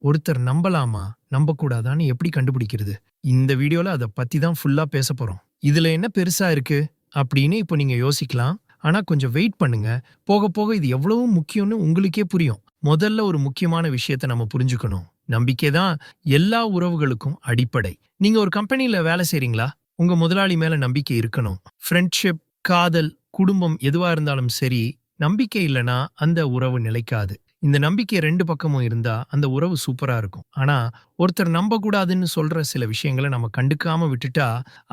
ஒருத்தர் நம்பலாமா, நம்பக்கூடாதான்னு எப்படி கண்டுபிடிக்கிறது? இந்த வீடியோல அத பத்தி தான் ஃபுல்லா பேசப் போறோம். இதுல என்ன பெருசா இருக்கு அப்படின்னு இப்போ நீங்க யோசிக்கலாம். ஆனா கொஞ்சம் வெயிட் பண்ணுங்க. போக போக இது எவ்வளவு முக்கியம்னு உங்களுக்கே புரியும். முதல்ல ஒரு முக்கியமான விஷயத்த நம்ம புரிஞ்சுக்கணும். நம்பிக்கை தான் எல்லா உறவுகளுக்கும் அடிப்படை. நீங்க ஒரு கம்பெனில வேலை செய்றீங்களா? உங்க முதலாளி மேல நம்பிக்கை இருக்கணும். ஃப்ரெண்ட்ஷிப், காதல், குடும்பம் எதுவா இருந்தாலும் சரி, நம்பிக்கை இல்லனா அந்த உறவு நிலைக்காது. இந்த நம்பிக்கை 2 பக்கமும் இருந்தா அந்த உறவு சூப்பரா இருக்கும். ஆனா ஒருத்தர் நம்பக்கூடாதுன்னு சொல்ற சில விஷயங்கள நம்ம கண்டுக்காம விட்டுட்டா,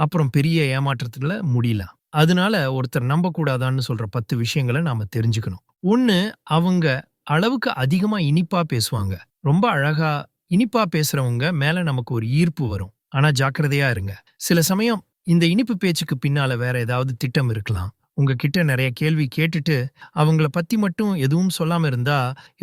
அப்புறம் பெரிய ஏமாற்றத்துல முடியலாம். அதனால ஒருத்தர் நம்பக்கூடாதான்னு சொல்ற 10 விஷயங்கள நாம தெரிஞ்சுக்கணும். 1, அவங்க அளவுக்கு அதிகமா இனிப்பா பேசுவாங்க. ரொம்ப அழகா இனிப்பா பேசுறவங்க மேல நமக்கு ஒரு ஈர்ப்பு வரும். ஆனா ஜாக்கிரதையா இருங்க. சில சமயம் இந்த இனிப்பு பேச்சுக்கு பின்னால வேற ஏதாவது திட்டம் இருக்கலாம். உங்ககிட்ட நெறைய கேள்வி கேட்டுட்டு, அவங்கள பத்தி மட்டும் எதுவும் சொல்லாம இருந்தா,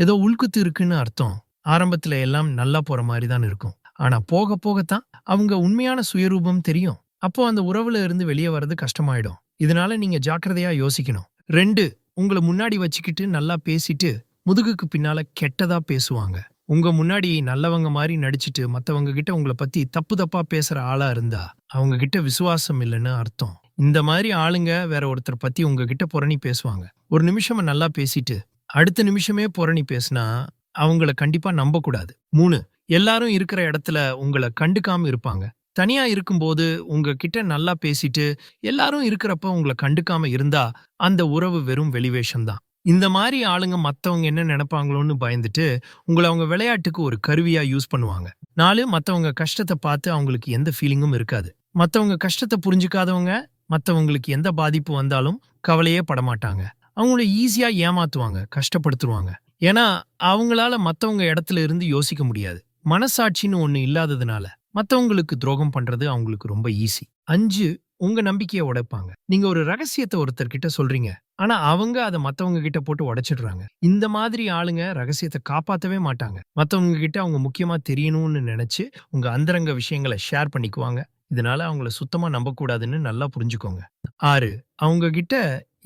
ஏதோ உள்குத்து இருக்குன்னு அர்த்தம். ஆரம்பத்துல எல்லாம் நல்லா போற மாரி தான் இருக்கும். ஆனா போக போகத்தான் அவங்க உண்மையான சுயரூபம் தெரியும். அப்போ அந்த உறவுல இருந்து வெளிய வர்றது கஷ்டமாயிடும். இதனால நீங்க ஜாக்கிரதையா யோசிக்கணும். 2, உங்கள முன்னாடி வச்சுக்கிட்டு நல்லா பேசிட்டு, முதுகுக்கு பின்னால கெட்டதா பேசுவாங்க. உங்க முன்னாடி நல்லவங்க மாரி நடிச்சுட்டு, மத்தவங்க கிட்ட உங்கள பத்தி தப்பு தப்பா பேசுற ஆளா இருந்தா, அவங்க கிட்ட விசுவாசம் இல்லன்னு அர்த்தம். இந்த மாரி ஆளுங்க வேற ஒருத்தர் பத்தி உங்ககிட்ட புரணி பேசுவாங்க. ஒரு நிமிஷம் நல்லா பேசிட்டு, அடுத்த நிமிஷமே புரணி பேசினா, அவங்கள கண்டிப்பா நம்பக்கூடாது. 3, எல்லாரும் இருக்கிற இடத்துல உங்கள கண்டுக்காம இருப்பாங்க. தனியா இருக்கும்போது உங்ககிட்ட நல்லா பேசிட்டு, எல்லாரும் இருக்கிறப்ப உங்கள கண்டுக்காம இருந்தா, அந்த உறவு வெறும் வெளிவேஷம் தான். இந்த மாரி ஆளுங்க மத்தவங்க என்ன நெனைப்பாங்களோன்னு பயந்துட்டு, உங்கள அவங்க விளையாட்டுக்கு ஒரு கருவியா யூஸ் பண்ணுவாங்க. 4, மத்தவங்க கஷ்டத்த பார்த்து அவங்களுக்கு எந்த ஃபீலிங்கும் இருக்காது. மத்தவங்க கஷ்டத்த புரிஞ்சுக்காதவங்க, மத்தவங்களுக்கு எந்த பாதிப்பு வந்தாலும் கவலையே படமாட்டாங்க. அவங்கள ஈஸியா ஏமாத்துவாங்க, கஷ்டப்படுத்துருவாங்க. ஏன்னா, அவங்களால மத்தவங்க இடத்துல இருந்து யோசிக்க முடியாது. மனசாட்சின்னு ஒண்ணு இல்லாததுனால, மத்தவங்களுக்கு துரோகம் பண்றது அவங்களுக்கு ரொம்ப ஈஸி. 5, உங்க நம்பிக்கைய உடைப்பாங்க. நீங்க ஒரு ரகசியத்த ஒருத்தர்கிட்ட சொல்றீங்க. ஆனா அவங்க அத மத்தவங்க கிட்ட போட்டு உடைச்சிடுறாங்க. இந்த மாதிரி ஆளுங்க ரகசியத்த காப்பாத்தவே மாட்டாங்க. மத்தவங்க கிட்ட அவங்க முக்கியமா தெரியணும்னு நெனைச்சு, உங்க அந்தரங்க விஷயங்கள ஷேர் பண்ணிக்குவாங்க. இதனால அவங்கள சுத்தமா நம்பக்கூடாதுன்னு நல்லா புரிஞ்சுக்கோங்க. 6, அவங்க கிட்ட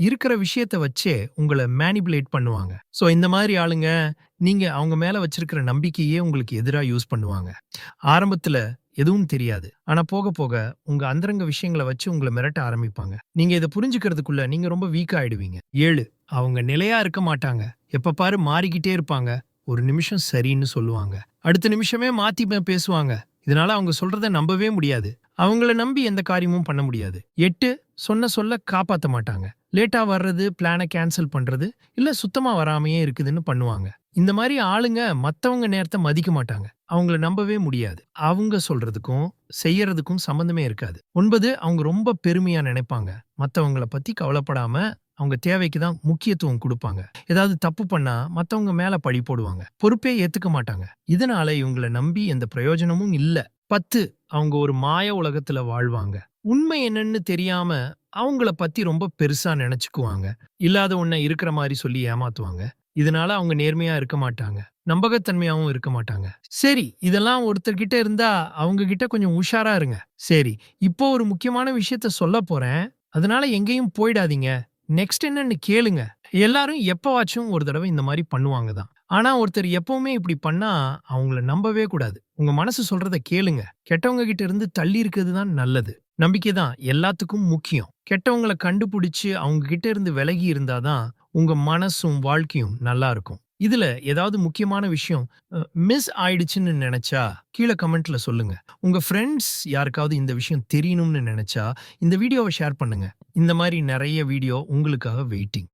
இருக்கிற விஷயத்த வச்சே உங்கள மேனிபுலேட் பண்ணுவாங்க. சோ இந்த மாரி ஆளுங்க, நீங்க அவங்க மேல வச்சிருக்கிற நம்பிக்கையே உங்களுக்கு எதிரா யூஸ் பண்ணுவாங்க. ஆரம்பத்துல எதுவும் தெரியாது. ஆனா போக போக உங்க அந்தரங்க விஷயங்கள வச்சு உங்கள மிரட்ட ஆரம்பிப்பாங்க. நீங்க இத புரிஞ்சுக்கிறதுக்குள்ள நீங்க ரொம்ப வீக் ஆயிடுவீங்க. 7, அவங்க நிலையா இருக்க மாட்டாங்க. எப்ப பாரு மாறிக்கிட்டே இருப்பாங்க. ஒரு நிமிஷம் சரின்னு சொல்லுவாங்க. அடுத்த நிமிஷமே மாத்தி பேசுவாங்க. இதனால அவங்க சொல்றத நம்பவே முடியாது. அவங்கள நம்பி எந்த காரியமும் பண்ண முடியாது. 8, சொன்ன சொல்ல காப்பாத்த மாட்டாங்க. லேட்டா வர்றது, பிளான கேன்சல் பண்றது, இல்ல சுத்தமா வராமயே இருக்குதுன்னு பண்ணுவாங்க. இந்த மாரி ஆளுங்க மத்தவங்க நேரத்த மதிக்க மாட்டாங்க. அவங்கள நம்பவே முடியாது. அவங்க சொல்றதுக்கும், செய்யறதுக்கும் சம்மந்தமே இருக்காது. 9, அவங்க ரொம்ப பெருமையா நினைப்பாங்க. மத்தவங்கள பத்தி கவலைப்படாம, அவங்க தேவைக்கு தான் முக்கியத்துவம் குடுப்பாங்க. ஏதாவது தப்பு பண்ணா மத்தவங்க மேல பழி போடுவாங்க. பொறுப்பே ஏத்துக்க மாட்டாங்க. இதனால இவங்கள நம்பி எந்த பிரயோஜனமும் இல்ல. 10, அவங்க ஒரு மாய உலகத்துல வாழ்வாங்க. உண்மை என்னன்னு தெரியாம அவங்கள பத்தி ரொம்ப பெருசா நெனச்சுக்குவாங்க. இல்லாத ஒண்ண இருக்கிற மாரி சொல்லி ஏமாத்துவாங்க. இதனால அவங்க நேர்மையா இருக்க மாட்டாங்க. நம்பகத்தன்மையாவும் இருக்க மாட்டாங்க. சரி, இதெல்லாம் ஒருத்தர்கிட்ட இருந்தா அவங்க கிட்ட கொஞ்சம் உஷாரா இருங்க. சரி, இப்போ ஒரு முக்கியமான விஷயத்த சொல்லப் போறேன். அதனால எங்கேயும் போயிடாதீங்க. நெக்ஸ்ட் என்னன்னு கேளுங்க. எல்லாரும் எப்பவாச்சும் ஒரு தடவ இந்த மாரி பண்ணுவாங்க தான். ஆனா ஒருத்தர் எப்பவுமே இப்படி பண்ணா அவங்கள நம்பவே கூடாது. உங்க மனசு சொல்றத கேளுங்க. கெட்டவங்க கிட்ட இருந்து தள்ளி இருக்கிறது தான் நல்லது. நம்பிக்கை தான் எல்லாத்துக்கும் முக்கியம். கெட்டவங்கள கண்டுபிடிச்சு அவங்க கிட்ட இருந்து விலகி இருந்தா தான் உங்க மனசும் வாழ்க்கையும் நல்லா இருக்கும். இதுல ஏதாவது முக்கியமான விஷயம் மிஸ் ஆயிடுச்சுன்னு நெனைச்சா கீழ கமெண்ட்ல சொல்லுங்க. உங்க ஃப்ரெண்ட்ஸ் யாருக்காவது இந்த விஷயம் தெரியணும்னு நெனைச்சா இந்த வீடியோவ ஷேர் பண்ணுங்க. இந்த மாரி நெறைய வீடியோ உங்களுக்காக வெயிட்டிங்.